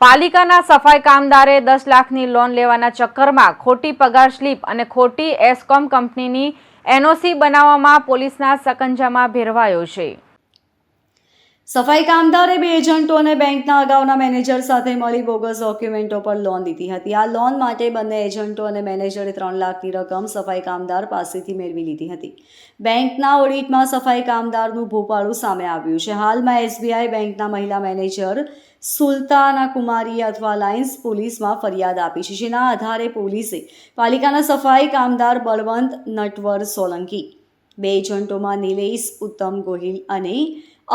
પાલિકાના સફાઈ કામદારે 10 લાખની લોન લેવાના ચક્કરમાં ખોટી પગાર સ્લીપ અને ખોટી એસ્કોમ કંપનીની એનઓસી બનાવવામાં પોલીસના સકંજામાં ભેરવાયો છે। સફાઈ કામદારે બે એજન્ટો અને બેંકના અગાઉના મેનેજર સાથે મળી બોગસ ડોક્યુમેન્ટો પર લોન લીધી હતી। આ લોન માટે બંને એજન્ટો અને મેનેજરે 3 લાખની રકમ સફાઈ કામદાર પાસેથી મેળવી લીધી હતી। બેંકના ઓડિટમાં સફાઈ કામદારનું ભોપાળું સામે આવ્યું છે। હાલમાં એસબીઆઈ બેંકના મહિલા મેનેજર સુલતાના કુમારીએ અથવા લાયન્સ પોલીસમાં ફરિયાદ આપી છે, જેના આધારે પોલીસે પાલિકાના સફાઈ કામદાર બળવંત નટવર સોલંકી, બે એજન્ટોમાં નિલેશ ઉત્તમ ગોહિલ અને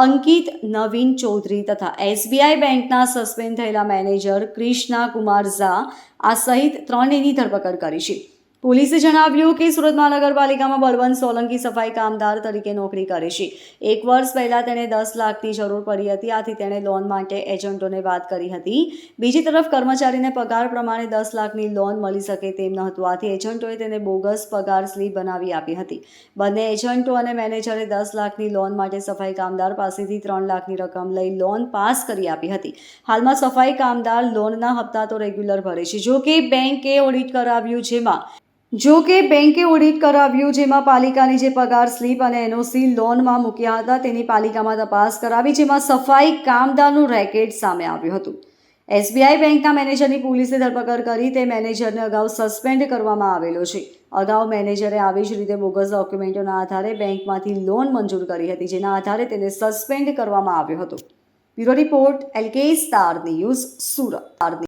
અંકિત નવીન ચૌધરી તથા એસબીઆઈ બેંકના સસ્પેન્ડ થયેલા મેનેજર ક્રિષ્ના કુમાર ઝા આ સહિત 3 ધરપકડ કરી છે। પોલીસે જણાવ્યું કે સુરત મહાનગરપાલિકામાં બળવંત સોલંકી સફાઈ કામદાર તરીકે નોકરી કરે છે। 1 વર્ષ પહેલા તેણે 10 લાખની જરૂર પડી હતી, આથી તેણે લોન માટે એજન્ટોને વાત કરી હતી। બીજી તરફ કર્મચારીને પગાર પ્રમાણે 10 લાખની લોન મળી શકે તેમ ન હતું, આથી એજન્ટોએ તેને બોગસ પગાર સ્લીપ બનાવી આપી હતી। બંને એજન્ટો અને મેનેજરે 10 લાખની લોન માટે સફાઈ કામદાર પાસેથી 3 લાખની રકમ લઈ લોન પાસ કરી આપી હતી। હાલમાં સફાઈ કામદાર લોનના હપ્તા તો રેગ્યુલર ભરે છે, જો કે બેંકે ઓડિટ કરાવ્યું જેમાં પાલિકાની જે પગાર સ્લીપ અને એનઓસી લોનમાં મૂક્યા હતા તેની પાલિકામાં તપાસ કરાવી, જેમાં સફાઈ કામદારનું રેકેટ સામે આવ્યું હતું। એસબીઆઈ બેંકના મેનેજરની પોલીસે ધરપકડ કરી તે મેનેજરને અગાઉ સસ્પેન્ડ કરવામાં આવેલો છે। અગાઉ મેનેજરે આવી જ રીતે બોગસ ડોક્યુમેન્ટોના આધારે બેંકમાંથી લોન મંજૂર કરી હતી, જેના આધારે તેને સસ્પેન્ડ કરવામાં આવ્યો હતો। Bureau report LK star news Surat.